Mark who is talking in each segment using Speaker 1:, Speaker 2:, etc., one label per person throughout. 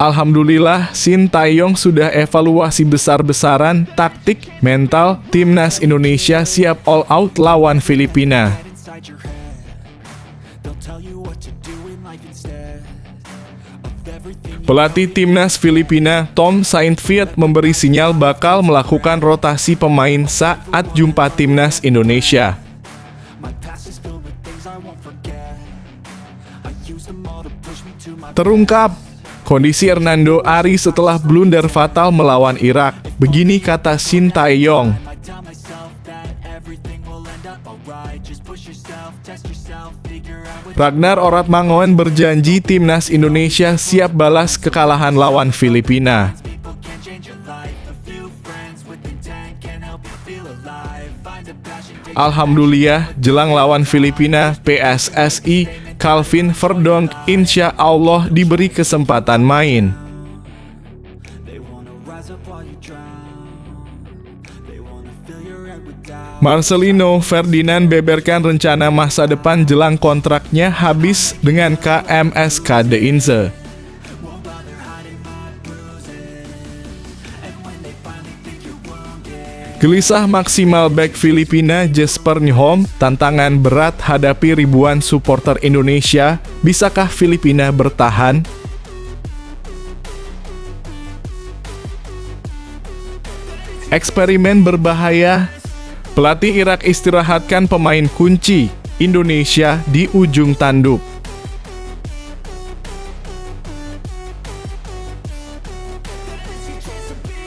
Speaker 1: Alhamdulillah, Shin Tae-yong sudah evaluasi besar-besaran taktik mental timnas Indonesia siap all out lawan Filipina. Pelatih timnas Filipina, Tom Saintfiet, memberi sinyal bakal melakukan rotasi pemain saat jumpa timnas Indonesia. Terungkap kondisi Hernando Ari setelah blunder fatal melawan Irak. Begini kata Shin Tae-yong. Ragnar Oratmangoen berjanji timnas Indonesia siap balas kekalahan lawan Filipina. Alhamdulillah, jelang lawan Filipina, PSSI Calvin Verdonk insya Allah diberi kesempatan main. Marcelino Ferdinand beberkan rencana masa depan jelang kontraknya habis dengan KMS De Inze. Gelisah maksimal bek Filipina Jesper Nyhom, tantangan berat hadapi ribuan supporter Indonesia. Bisakah Filipina bertahan? Eksperimen berbahaya. Pelatih Irak istirahatkan pemain kunci Indonesia di ujung tanduk.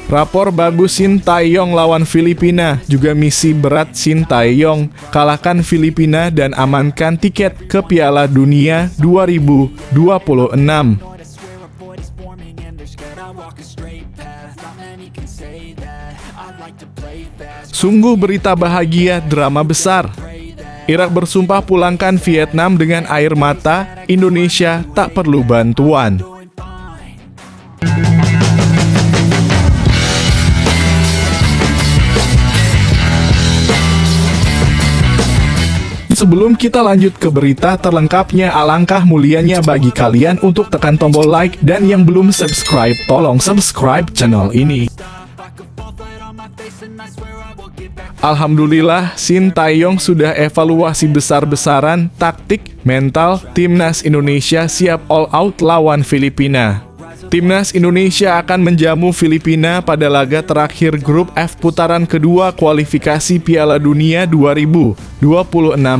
Speaker 1: Rapor bagus Shin Tae-yong lawan Filipina, juga misi berat Shin Tae-yong, kalahkan Filipina dan amankan tiket ke Piala Dunia 2026. Sungguh berita bahagia, drama besar. Irak bersumpah pulangkan Vietnam dengan air mata, Indonesia tak perlu bantuan. Sebelum kita lanjut ke berita terlengkapnya, alangkah mulianya bagi kalian untuk tekan tombol like, dan yang belum subscribe, tolong subscribe channel ini. Alhamdulillah, Shin Tae-yong sudah evaluasi besar-besaran taktik mental timnas Indonesia siap all out lawan Filipina. Timnas Indonesia akan menjamu Filipina pada laga terakhir grup F putaran kedua kualifikasi Piala Dunia 2026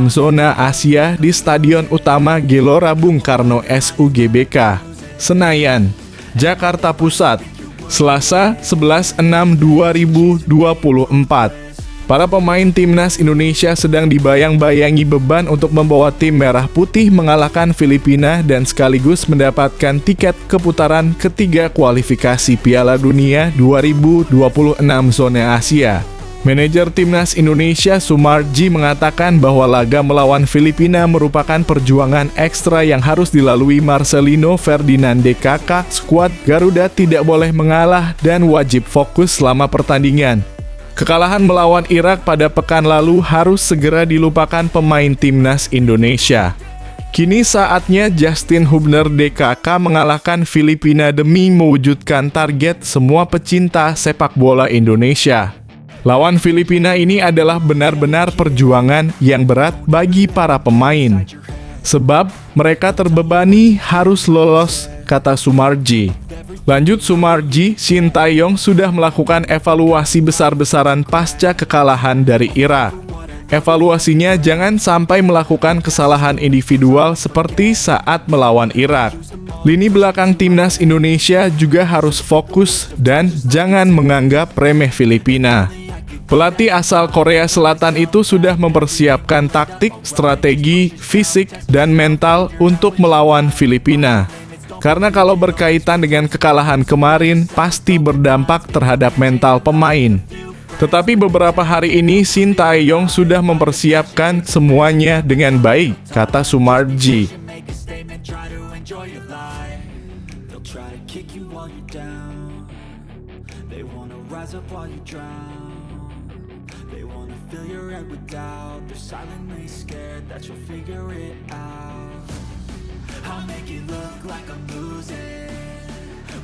Speaker 1: zona Asia di Stadion Utama Gelora Bung Karno SUGBK, Senayan, Jakarta Pusat, Selasa 11/6/2024. Para pemain timnas Indonesia sedang dibayang-bayangi beban untuk membawa tim merah putih mengalahkan Filipina dan sekaligus mendapatkan tiket ke putaran ketiga kualifikasi Piala Dunia 2026 zona Asia. Manajer timnas Indonesia Sumarji mengatakan bahwa laga melawan Filipina merupakan perjuangan ekstra yang harus dilalui Marcelino Ferdinand DKK. Skuad Garuda tidak boleh mengalah dan wajib fokus selama pertandingan. Kekalahan melawan Irak pada pekan lalu harus segera dilupakan pemain timnas Indonesia. Kini saatnya Justin Hubner DKK mengalahkan Filipina demi mewujudkan target semua pecinta sepak bola Indonesia. Lawan Filipina ini adalah benar-benar perjuangan yang berat bagi para pemain. Sebab mereka terbebani harus lolos, kata Sumarji. Lanjut Sumarji, Shin Tae-yong sudah melakukan evaluasi besar-besaran pasca kekalahan dari Irak. Evaluasinya jangan sampai melakukan kesalahan individual seperti saat melawan Irak. Lini belakang timnas Indonesia juga harus fokus dan jangan menganggap remeh Filipina. Pelatih asal Korea Selatan itu sudah mempersiapkan taktik, strategi, fisik, dan mental untuk melawan Filipina. Karena kalau berkaitan dengan kekalahan kemarin, pasti berdampak terhadap mental pemain. Tetapi beberapa hari ini, Shin Tae-yong sudah mempersiapkan semuanya dengan baik, kata Sumarji.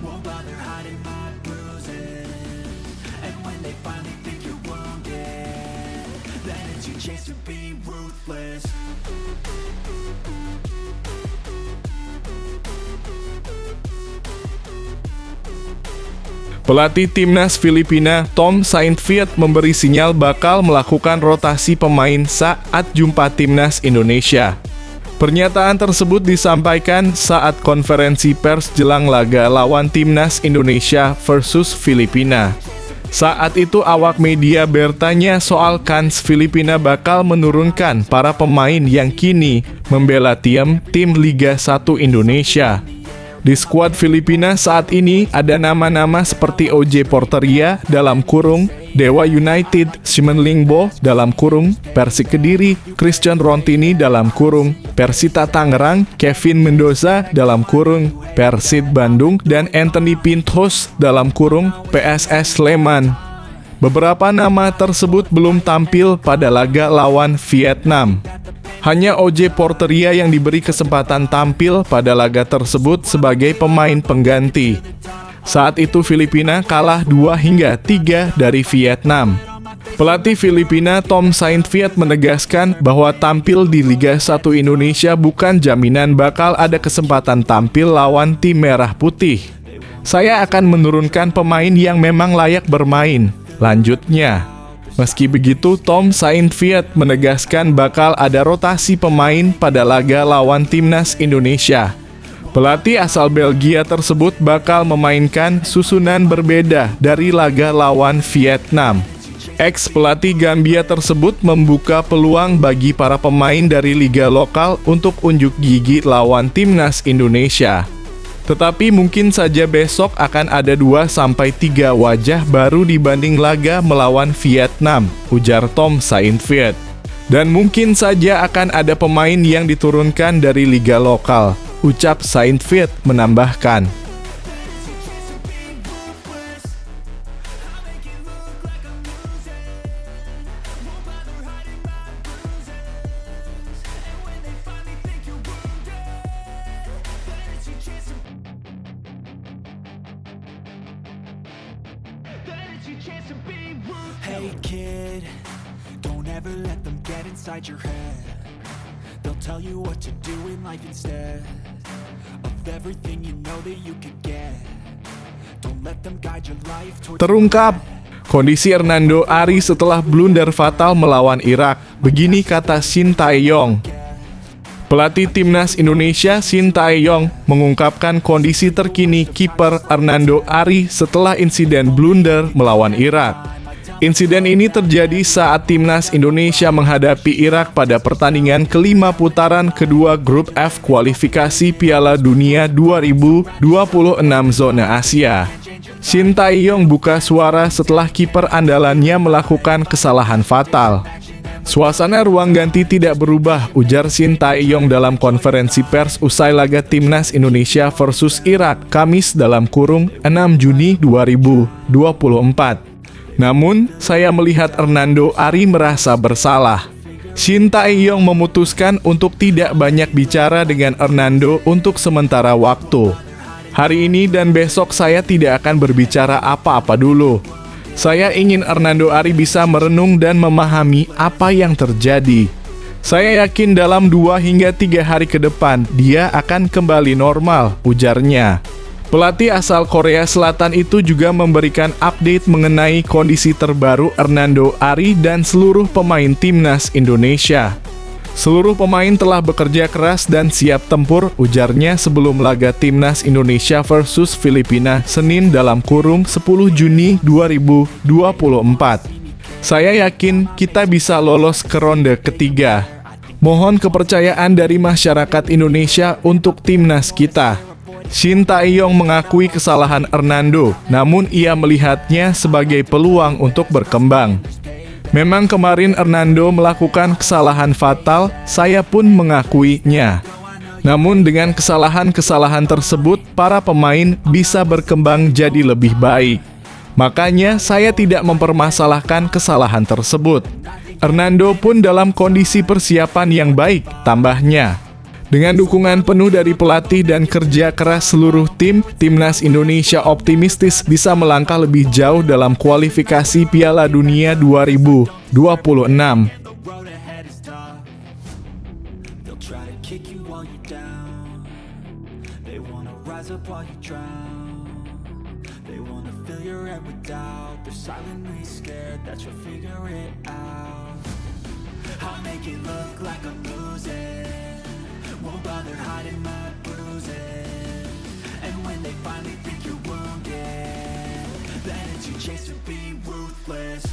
Speaker 2: Won't bother hiding my bruises. And when they finally think you're wounded, then it's your chance to be ruthless.
Speaker 1: Pelatih timnas Filipina Tom Saintfiet memberi sinyal bakal melakukan rotasi pemain saat jumpa timnas Indonesia. Pernyataan tersebut disampaikan saat konferensi pers jelang laga lawan timnas Indonesia versus Filipina. Saat itu awak media bertanya soal kans Filipina bakal menurunkan para pemain yang kini membela tim Liga 1 Indonesia. Di skuad Filipina saat ini ada nama-nama seperti OJ Porteria dalam kurung, Dewa United, Simon Lingbo dalam kurung, Persik Kediri, Christian Rontini dalam kurung, Persita Tangerang, Kevin Mendoza dalam kurung, Persib Bandung, dan Anthony Pintos dalam kurung, PSS Sleman. Beberapa nama tersebut belum tampil pada laga lawan Vietnam. Hanya OJ Porteria yang diberi kesempatan tampil pada laga tersebut sebagai pemain pengganti. Saat itu Filipina kalah 2-3 dari Vietnam. Pelatih Filipina Tom Saintfiet menegaskan bahwa tampil di Liga 1 Indonesia bukan jaminan bakal ada kesempatan tampil lawan tim Merah Putih. Saya akan menurunkan pemain yang memang layak bermain, lanjutnya. Meski begitu, Tom Saintfiet menegaskan bakal ada rotasi pemain pada laga lawan timnas Indonesia. Pelatih asal Belgia tersebut bakal memainkan susunan berbeda dari laga lawan Vietnam. Ex-pelatih Gambia tersebut membuka peluang bagi para pemain dari liga lokal untuk unjuk gigi lawan timnas Indonesia. Tetapi mungkin saja besok akan ada 2-3 wajah baru dibanding laga melawan Vietnam, ujar Tom Saintfiet. Dan mungkin saja akan ada pemain yang diturunkan dari liga lokal, ucap Saintfiet menambahkan.
Speaker 2: Hey kid, don't ever let them get inside your head. They'll tell you what to do in life instead of everything you know that you could get. Don't let them guide your life towards.
Speaker 1: Terungkap kondisi Hernando Ari setelah blunder fatal melawan Irak. Begini kata Shin Tae-yong. Pelatih timnas Indonesia Shin Tae-yong mengungkapkan kondisi terkini kiper Hernando Ari setelah insiden blunder melawan Irak. Insiden ini terjadi saat timnas Indonesia menghadapi Irak pada pertandingan kelima putaran kedua grup F kualifikasi Piala Dunia 2026 zona Asia. Shin Tae-yong buka suara setelah kiper andalannya melakukan kesalahan fatal. Suasana ruang ganti tidak berubah, ujar Shin Tae-yong dalam konferensi pers usai laga timnas Indonesia versus Irak Kamis dalam kurung 6 Juni 2024. Namun, saya melihat Hernando Ari merasa bersalah. Shin Tae-yong memutuskan untuk tidak banyak bicara dengan Hernando untuk sementara waktu. Hari ini dan besok saya tidak akan berbicara apa-apa dulu. Saya ingin Hernando Ari bisa merenung dan memahami apa yang terjadi. Saya yakin dalam 2-3 hari ke depan, dia akan kembali normal, ujarnya. Pelatih asal Korea Selatan itu juga memberikan update mengenai kondisi terbaru Hernando Ari dan seluruh pemain timnas Indonesia. Seluruh pemain telah bekerja keras dan siap tempur, ujarnya sebelum laga timnas Indonesia versus Filipina Senin dalam kurung 10 Juni 2024. Saya yakin kita bisa lolos ke ronde ketiga. Mohon kepercayaan dari masyarakat Indonesia untuk timnas kita. Shin Tae-yong mengakui kesalahan Hernando, namun ia melihatnya sebagai peluang untuk berkembang. Memang kemarin Hernando melakukan kesalahan fatal, saya pun mengakuinya. Namun dengan kesalahan-kesalahan tersebut, para pemain bisa berkembang jadi lebih baik. Makanya saya tidak mempermasalahkan kesalahan tersebut. Hernando pun dalam kondisi persiapan yang baik, tambahnya. Dengan dukungan penuh dari pelatih dan kerja keras seluruh tim, Timnas Indonesia optimistis bisa melangkah lebih jauh dalam kualifikasi Piala Dunia 2026.
Speaker 2: The road ahead is tough. They'll try to kick you while you're down. They wanna rise up while you drown. They wanna fill your head with doubt. They're silently scared that you'll figure it out. I'll make it look like I'm losing. Won't bother hiding my bruises. And when they finally think you're wounded, then it's your chance to be ruthless.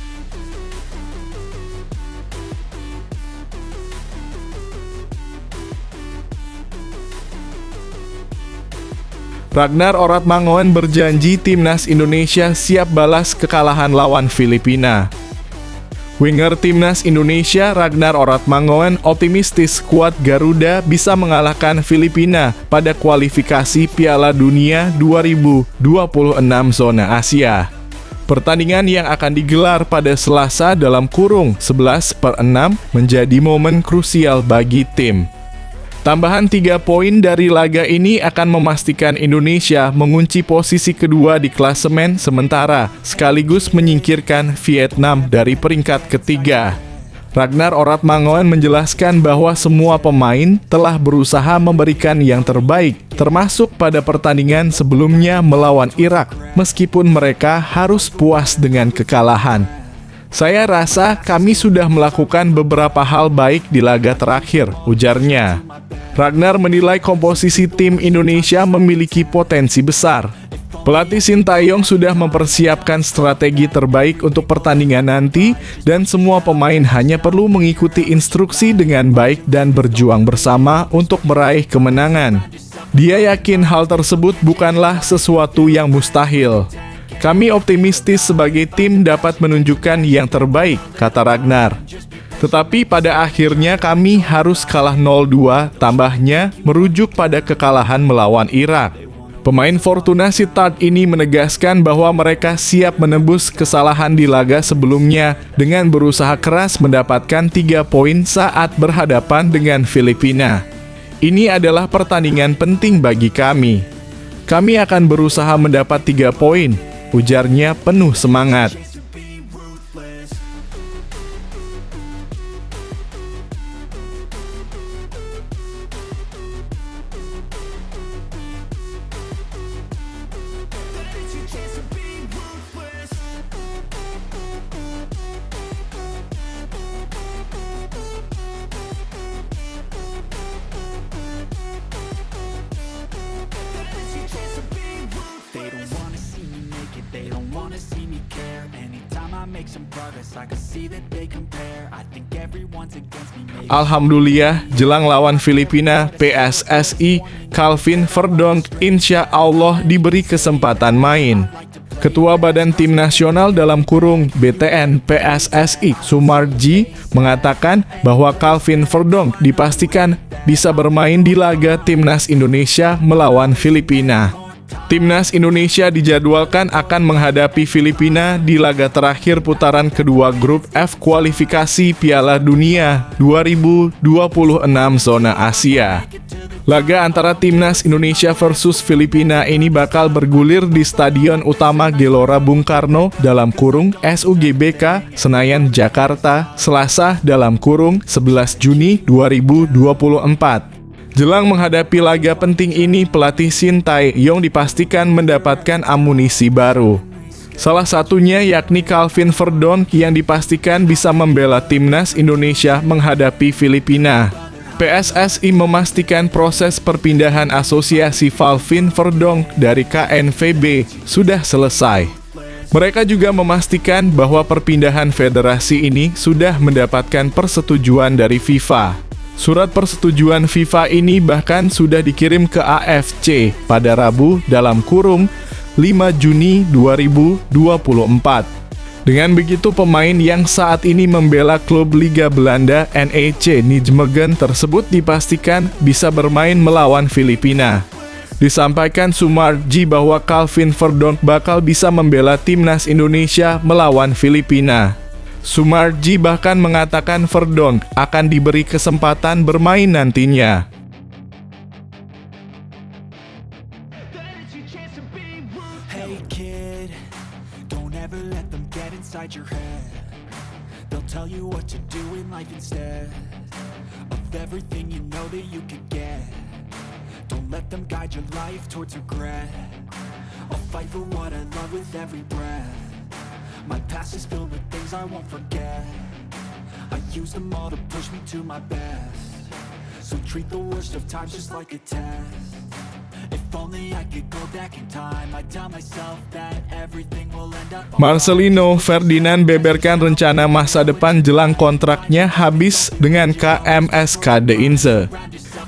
Speaker 1: Ragnar Oratmangoen berjanji Timnas Indonesia siap balas kekalahan lawan Filipina. Winger Timnas Indonesia Ragnar Oratmangoen optimistis skuad Garuda bisa mengalahkan Filipina pada kualifikasi Piala Dunia 2026 zona Asia. Pertandingan yang akan digelar pada Selasa dalam kurung 11/6 menjadi momen krusial bagi tim. Tambahan 3 poin dari laga ini akan memastikan Indonesia mengunci posisi kedua di klasemen sementara, sekaligus menyingkirkan Vietnam dari peringkat ketiga. Ragnar Oratmangoen menjelaskan bahwa semua pemain telah berusaha memberikan yang terbaik, termasuk pada pertandingan sebelumnya melawan Irak, meskipun mereka harus puas dengan kekalahan. Saya rasa kami sudah melakukan beberapa hal baik di laga terakhir, ujarnya. Ragnar menilai komposisi tim Indonesia memiliki potensi besar. Pelatih Sintayong sudah mempersiapkan strategi terbaik untuk pertandingan nanti dan semua pemain hanya perlu mengikuti instruksi dengan baik dan berjuang bersama untuk meraih kemenangan. Dia yakin hal tersebut bukanlah sesuatu yang mustahil. Kami optimistis sebagai tim dapat menunjukkan yang terbaik, kata Ragnar. Tetapi pada akhirnya kami harus kalah 0-2, tambahnya merujuk pada kekalahan melawan Irak. Pemain Fortuna Sittard ini menegaskan bahwa mereka siap menembus kesalahan di laga sebelumnya dengan berusaha keras mendapatkan 3 poin saat berhadapan dengan Filipina. Ini adalah pertandingan penting bagi kami. Kami akan berusaha mendapat 3 poin, ujarnya penuh semangat. Alhamdulillah, jelang lawan Filipina, PSSI Calvin Verdonk insya Allah diberi kesempatan main. Ketua Badan Tim Nasional dalam kurung BTN PSSI Sumarji mengatakan bahwa Calvin Verdonk dipastikan bisa bermain di laga Timnas Indonesia melawan Filipina. Timnas Indonesia dijadwalkan akan menghadapi Filipina di laga terakhir putaran kedua grup F kualifikasi Piala Dunia 2026 zona Asia. Laga antara Timnas Indonesia versus Filipina ini bakal bergulir di Stadion Utama Gelora Bung Karno dalam kurung SUGBK Senayan Jakarta Selasa dalam kurung 11 Juni 2024. Jelang menghadapi laga penting ini, pelatih Sintayong dipastikan mendapatkan amunisi baru. Salah satunya yakni Calvin Verdonk yang dipastikan bisa membela Timnas Indonesia menghadapi Filipina. PSSI memastikan proses perpindahan asosiasi Calvin Verdonk dari KNVB sudah selesai. Mereka juga memastikan bahwa perpindahan federasi ini sudah mendapatkan persetujuan dari FIFA. Surat persetujuan FIFA ini bahkan sudah dikirim ke AFC pada Rabu dalam kurung 5 Juni 2024. Dengan begitu, pemain yang saat ini membela klub Liga Belanda NEC Nijmegen tersebut dipastikan bisa bermain melawan Filipina. Disampaikan Sumarji bahwa Calvin Verdonk bakal bisa membela Timnas Indonesia melawan Filipina. Sumarji bahkan mengatakan Verdonk akan diberi kesempatan bermain nantinya.
Speaker 2: Hey kid, don't ever let them get inside your head. They'll tell you what to do in life instead of everything you know that you could get. Don't let them guide your life towards regret. I'll fight for what I love with every breath. My past is filled with things I won't forget. I use them all to push me to my best. So treat the worst of times just like a test. If only I could go back in time, I'd tell myself that everything will end up alright.
Speaker 1: Marcelino Ferdinand beberkan rencana masa depan jelang kontraknya habis dengan KMS KD Inze.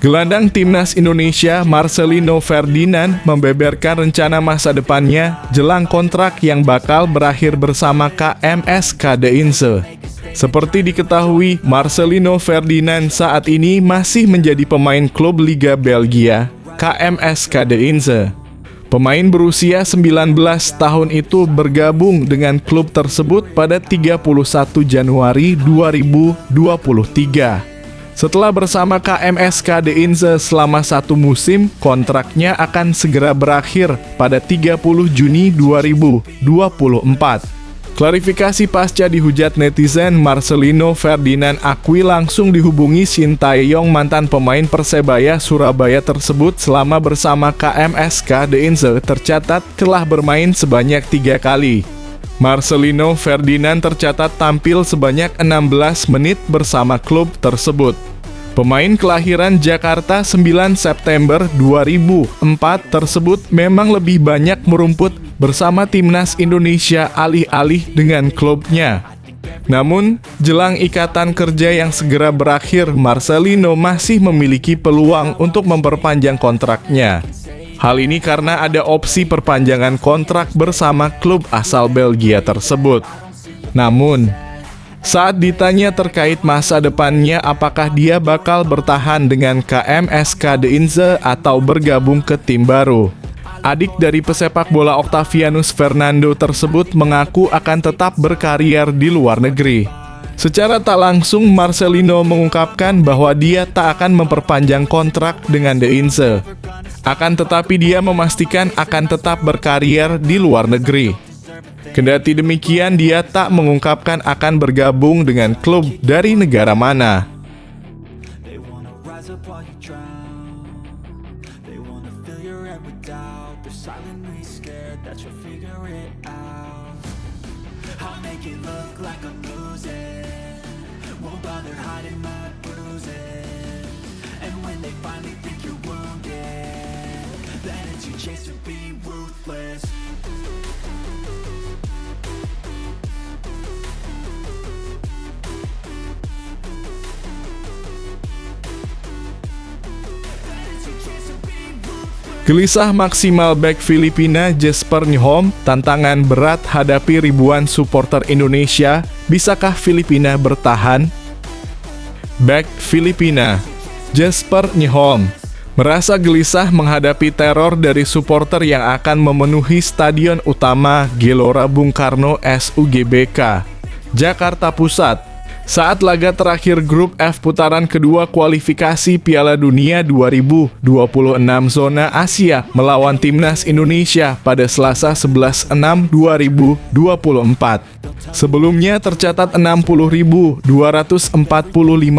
Speaker 1: Gelandang timnas Indonesia Marcelino Ferdinand membeberkan rencana masa depannya jelang kontrak yang bakal berakhir bersama KMS KD Inze. Seperti diketahui, Marcelino Ferdinand saat ini masih menjadi pemain klub Liga Belgia, KMS KD Inze. Pemain berusia 19 tahun itu bergabung dengan klub tersebut pada 31 Januari 2023. Setelah bersama KMS KD Inze selama 1 musim, kontraknya akan segera berakhir pada 30 Juni 2024. Klarifikasi pasca dihujat netizen, Marcelino Ferdinand akui langsung dihubungi Shin Tae-yong, mantan pemain Persebaya Surabaya tersebut selama bersama KMS KD Inze tercatat telah bermain sebanyak 3 kali. Marcelino Ferdinand tercatat tampil sebanyak 16 menit bersama klub tersebut. Pemain kelahiran Jakarta 9 September 2004 tersebut memang lebih banyak merumput bersama timnas Indonesia alih-alih dengan klubnya. Namun, jelang ikatan kerja yang segera berakhir, Marcelino masih memiliki peluang untuk memperpanjang kontraknya. Hal ini karena ada opsi perpanjangan kontrak bersama klub asal Belgia tersebut. Namun, saat ditanya terkait masa depannya apakah dia bakal bertahan dengan KMS KD Inze atau bergabung ke tim baru, adik dari pesepak bola Octavianus Fernando tersebut mengaku akan tetap berkarier di luar negeri. Secara tak langsung, Marcelino mengungkapkan bahwa dia tak akan memperpanjang kontrak dengan De Inze. Akan tetapi dia memastikan akan tetap berkarier di luar negeri. Kendati demikian, dia tak mengungkapkan akan bergabung dengan klub dari negara mana.
Speaker 2: They wanna rise up while you drown. They wanna fill your head with doubt. They're silently scared that you'll figure it out. I'll make it look like I'm losing. Won't bother hiding my bruises. And when they finally think you're wounded, then it's your chance to be ruthless.
Speaker 1: Gelisah maksimal bek Filipina Jesper Nyholm, tantangan berat hadapi ribuan supporter Indonesia, bisakah Filipina bertahan? Bek Filipina Jesper Nyholm merasa gelisah menghadapi teror dari supporter yang akan memenuhi stadion utama Gelora Bung Karno SUGBK, Jakarta Pusat, saat laga terakhir grup F putaran kedua kualifikasi Piala Dunia 2026 zona Asia melawan timnas Indonesia pada Selasa 11/6/2024. Sebelumnya tercatat 60.245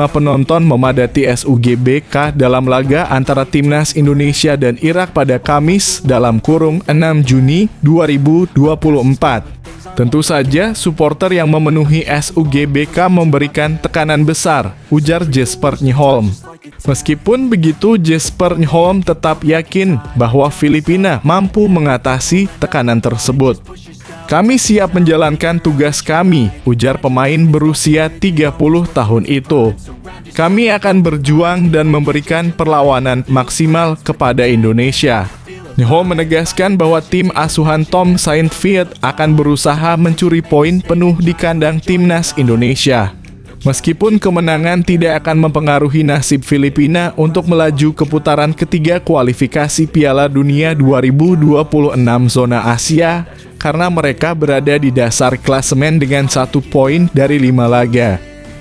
Speaker 1: penonton memadati SUGBK dalam laga antara timnas Indonesia dan Irak pada Kamis (6 Juni 2024). Tentu saja, supporter yang memenuhi SUGBK memberikan tekanan besar, ujar Jesper Nyholm. Meskipun begitu, Jesper Nyholm tetap yakin bahwa Filipina mampu mengatasi tekanan tersebut. Kami siap menjalankan tugas kami, ujar pemain berusia 30 tahun itu. Kami akan berjuang dan memberikan perlawanan maksimal kepada Indonesia. Nyholm menegaskan bahwa tim asuhan Tom Saintfiet akan berusaha mencuri poin penuh di kandang timnas Indonesia. Meskipun kemenangan tidak akan mempengaruhi nasib Filipina untuk melaju ke putaran ketiga kualifikasi Piala Dunia 2026 zona Asia, karena mereka berada di dasar klasemen dengan 1 poin dari 5 laga.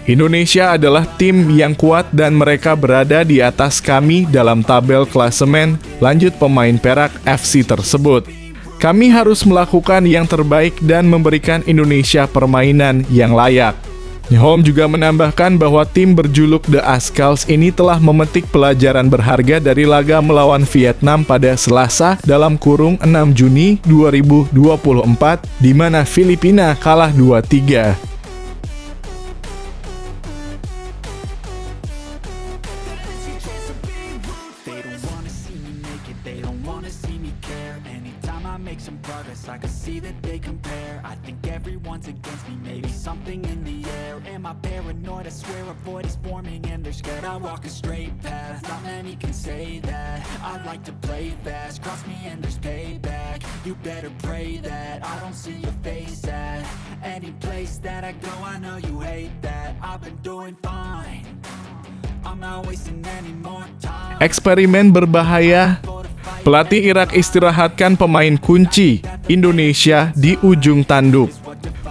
Speaker 1: Indonesia adalah tim yang kuat dan mereka berada di atas kami dalam tabel klasemen, lanjut pemain Perak FC tersebut. Kami harus melakukan yang terbaik dan memberikan Indonesia permainan yang layak. Njom juga menambahkan bahwa tim berjuluk The Ascals ini telah memetik pelajaran berharga dari laga melawan Vietnam pada Selasa dalam kurung 6 Juni 2024, di mana Filipina kalah 2-3.
Speaker 2: Make some progress, I can see that they compare. I think everyone's against me, maybe something in the air. Am I paranoid? I swear a void is forming and they're scared. I walk a straight path, not many can say that. I like to play fast, cross me and there's payback. You better pray that I don't see your face at any place that I go. I know you hate that. I've been doing fine, I'm not wasting any more time.
Speaker 1: Eksperimen berbahaya. Pelatih Irak istirahatkan pemain kunci Indonesia di ujung tanduk.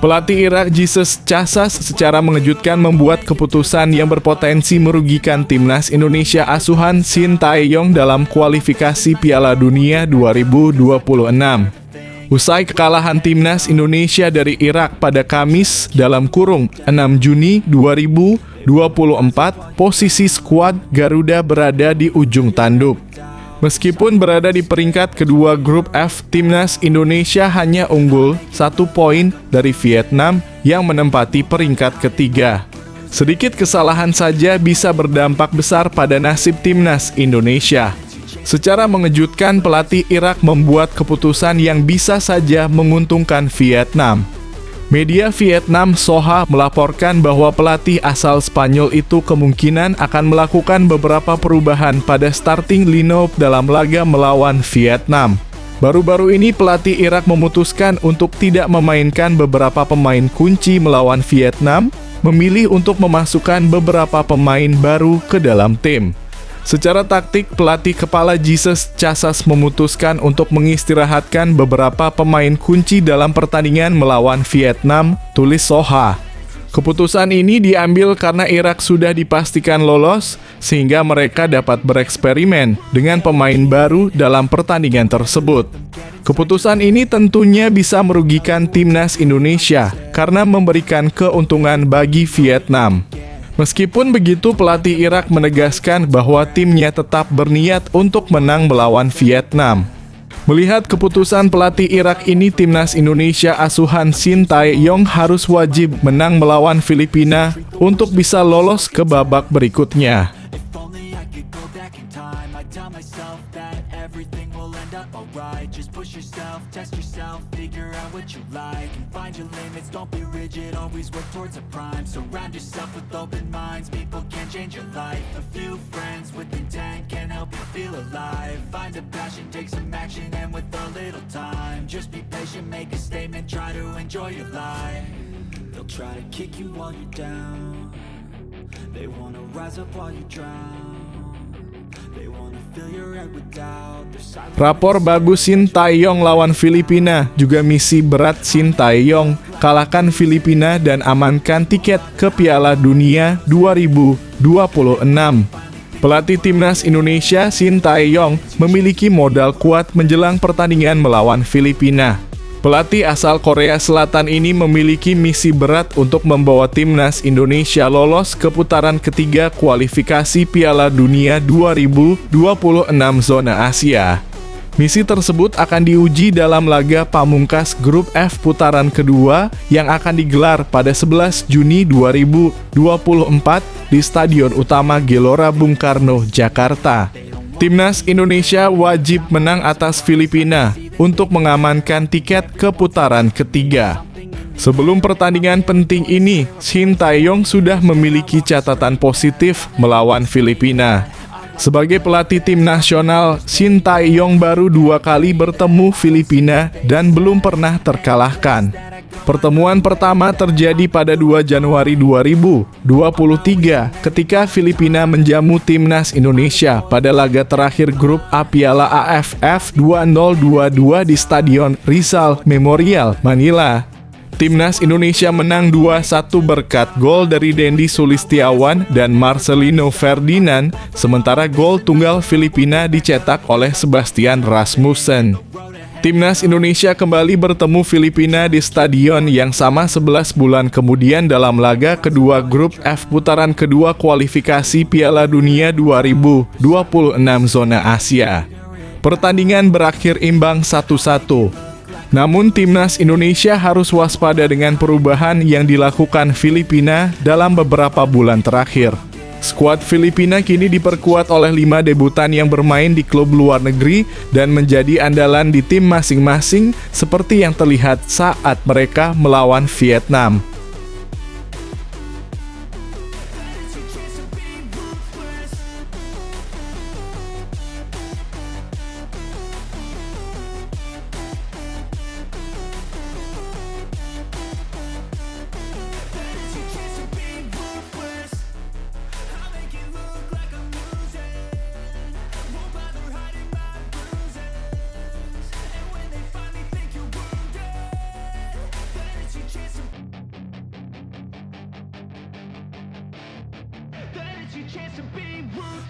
Speaker 1: Pelatih Irak Jesus Casas secara mengejutkan membuat keputusan yang berpotensi merugikan timnas Indonesia asuhan Shin Tae-yong dalam kualifikasi Piala Dunia 2026. Usai kekalahan timnas Indonesia dari Irak pada Kamis dalam kurung 6 Juni 2024, posisi skuad Garuda berada di ujung tanduk. Meskipun berada di peringkat kedua grup F, timnas Indonesia hanya unggul 1 poin dari Vietnam yang menempati peringkat ketiga. Sedikit kesalahan saja bisa berdampak besar pada nasib timnas Indonesia. Secara mengejutkan, pelatih Irak membuat keputusan yang bisa saja menguntungkan Vietnam. Media Vietnam Soha melaporkan bahwa pelatih asal Spanyol itu kemungkinan akan melakukan beberapa perubahan pada starting lineup dalam laga melawan Vietnam. Baru-baru ini pelatih Irak memutuskan untuk tidak memainkan beberapa pemain kunci melawan Vietnam, memilih untuk memasukkan beberapa pemain baru ke dalam tim. Secara taktik, pelatih kepala Jesus Casas memutuskan untuk mengistirahatkan beberapa pemain kunci dalam pertandingan melawan Vietnam, tulis Soha. Keputusan ini diambil karena Irak sudah dipastikan lolos, sehingga mereka dapat bereksperimen dengan pemain baru dalam pertandingan tersebut. Keputusan ini tentunya bisa merugikan timnas Indonesia karena memberikan keuntungan bagi Vietnam. Meskipun begitu, pelatih Irak menegaskan bahwa timnya tetap berniat untuk menang melawan Vietnam. Melihat keputusan pelatih Irak ini, timnas Indonesia asuhan Shin Tae-yong harus wajib menang melawan Filipina untuk bisa lolos ke babak berikutnya.
Speaker 2: Just push yourself, test yourself, figure out what you like and find your limits, don't be rigid, always work towards a prime. Surround yourself with open minds, people can change your life. A few friends with intent can help you feel alive. Find a passion, take some action, and with a little time, just be patient, make a statement, try to enjoy your life. They'll try to kick you while you're down, they wanna rise up while you drown.
Speaker 1: Rapor bagus Shin Tae-yong lawan Filipina, juga misi berat Shin Tae-yong, kalahkan Filipina dan amankan tiket ke Piala Dunia 2026. Pelatih timnas Indonesia Shin Tae-yong memiliki modal kuat menjelang pertandingan melawan Filipina. Pelatih asal Korea Selatan ini memiliki misi berat untuk membawa timnas Indonesia lolos ke putaran ketiga kualifikasi Piala Dunia 2026 zona Asia. Misi tersebut akan diuji dalam laga pamungkas grup F putaran kedua yang akan digelar pada 11 Juni 2024 di Stadion Utama Gelora Bung Karno, Jakarta. Timnas Indonesia wajib menang atas Filipina untuk mengamankan tiket ke putaran ketiga. Sebelum pertandingan penting ini, Shin Tae-yong sudah memiliki catatan positif melawan Filipina. Sebagai pelatih tim nasional, Shin Tae-yong baru 2 kali bertemu Filipina dan belum pernah terkalahkan. Pertemuan pertama terjadi pada 2 Januari 2023 ketika Filipina menjamu timnas Indonesia pada laga terakhir grup A Piala AFF 2022 di Stadion Rizal Memorial, Manila. Timnas Indonesia menang 2-1 berkat gol dari Dendi Sulistiawan dan Marcelino Ferdinand, sementara gol tunggal Filipina dicetak oleh Sebastian Rasmussen. Timnas Indonesia kembali bertemu Filipina di stadion yang sama 11 bulan kemudian dalam laga kedua grup F putaran kedua kualifikasi Piala Dunia 2026 zona Asia. Pertandingan berakhir imbang 1-1. Namun Timnas Indonesia harus waspada dengan perubahan yang dilakukan Filipina dalam beberapa bulan terakhir. Skuad Filipina kini diperkuat oleh 5 debutan yang bermain di klub luar negeri dan menjadi andalan di tim masing-masing seperti yang terlihat saat mereka melawan Vietnam.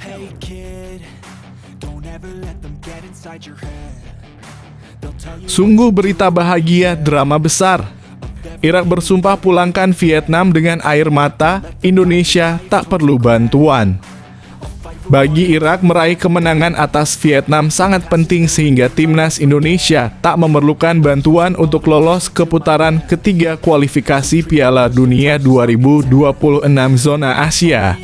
Speaker 2: Hey kid, don't ever let them get inside your head. They'll tell you
Speaker 1: Sungguh berita bahagia, drama besar. Irak bersumpah pulangkan Vietnam dengan air mata, Indonesia tak perlu bantuan. Bagi Irak, meraih kemenangan atas Vietnam sangat penting sehingga timnas Indonesia tak memerlukan bantuan untuk lolos ke putaran ketiga kualifikasi Piala Dunia 2026 zona Asia.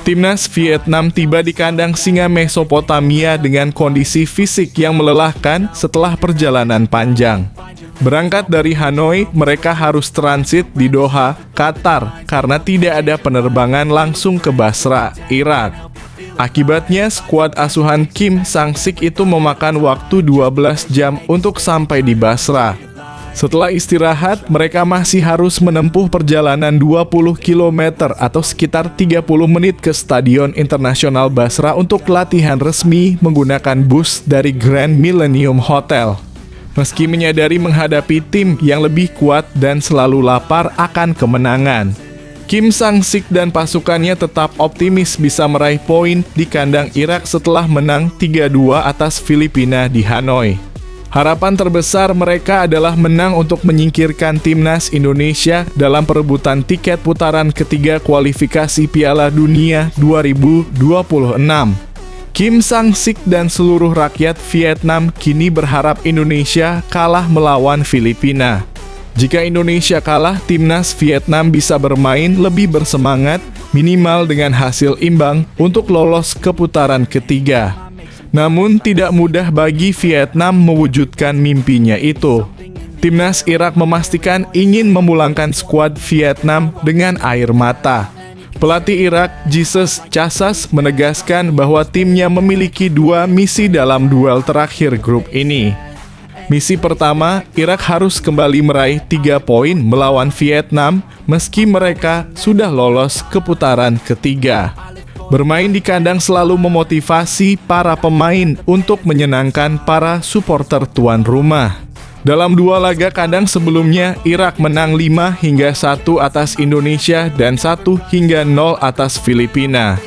Speaker 1: Timnas Vietnam tiba di kandang singa Mesopotamia dengan kondisi fisik yang melelahkan setelah perjalanan panjang. Berangkat dari Hanoi, mereka harus transit di Doha, Qatar, karena tidak ada penerbangan langsung ke Basra, Irak. Akibatnya, skuad asuhan Kim Sang-sik itu memakan waktu 12 jam untuk sampai di Basra. Setelah istirahat, mereka masih harus menempuh perjalanan 20 km atau sekitar 30 menit ke Stadion Internasional Basra untuk latihan resmi menggunakan bus dari Grand Millennium Hotel. Meski menyadari menghadapi tim yang lebih kuat dan selalu lapar akan kemenangan, Kim Sang-sik dan pasukannya tetap optimis bisa meraih poin di kandang Irak setelah menang 3-2 atas Filipina di Hanoi. Harapan terbesar mereka adalah menang untuk menyingkirkan timnas Indonesia dalam perebutan tiket putaran ketiga kualifikasi Piala Dunia 2026. Kim Sang-sik dan seluruh rakyat Vietnam kini berharap Indonesia kalah melawan Filipina. Jika Indonesia kalah, timnas Vietnam bisa bermain lebih bersemangat, minimal dengan hasil imbang untuk lolos ke putaran ketiga. Namun tidak mudah bagi Vietnam mewujudkan mimpinya itu. Timnas Irak memastikan ingin memulangkan skuad Vietnam dengan air mata. Pelatih Irak, Jesus Casas, menegaskan bahwa timnya memiliki 2 misi dalam duel terakhir grup ini. Misi pertama, Irak harus kembali meraih 3 poin melawan Vietnam meski mereka sudah lolos ke putaran ketiga. Bermain di kandang selalu memotivasi para pemain untuk menyenangkan para supporter tuan rumah. Dalam 2 laga kandang sebelumnya, Irak menang 5-1 atas Indonesia dan 1-0 atas Filipina.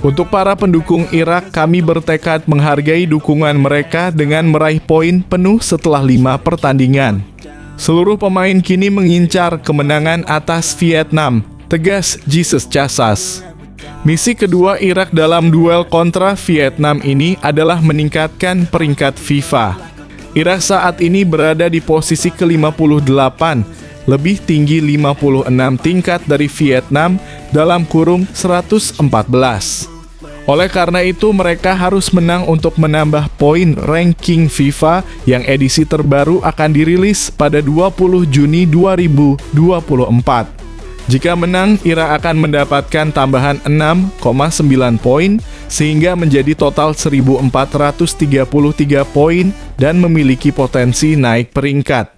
Speaker 1: Untuk para pendukung Irak, kami bertekad menghargai dukungan mereka dengan meraih poin penuh setelah 5 pertandingan. Seluruh pemain kini mengincar kemenangan atas Vietnam, tegas Jesus Casas. Misi kedua Irak dalam duel kontra Vietnam ini adalah meningkatkan peringkat FIFA. Irak saat ini berada di posisi ke-58, lebih tinggi 56 tingkat dari Vietnam dalam kurung 114. Oleh karena itu, mereka harus menang untuk menambah poin ranking FIFA yang edisi terbaru akan dirilis pada 20 Juni 2024. Jika menang, Irak akan mendapatkan tambahan 6,9 poin, sehingga menjadi total 1.433 poin dan memiliki potensi naik peringkat.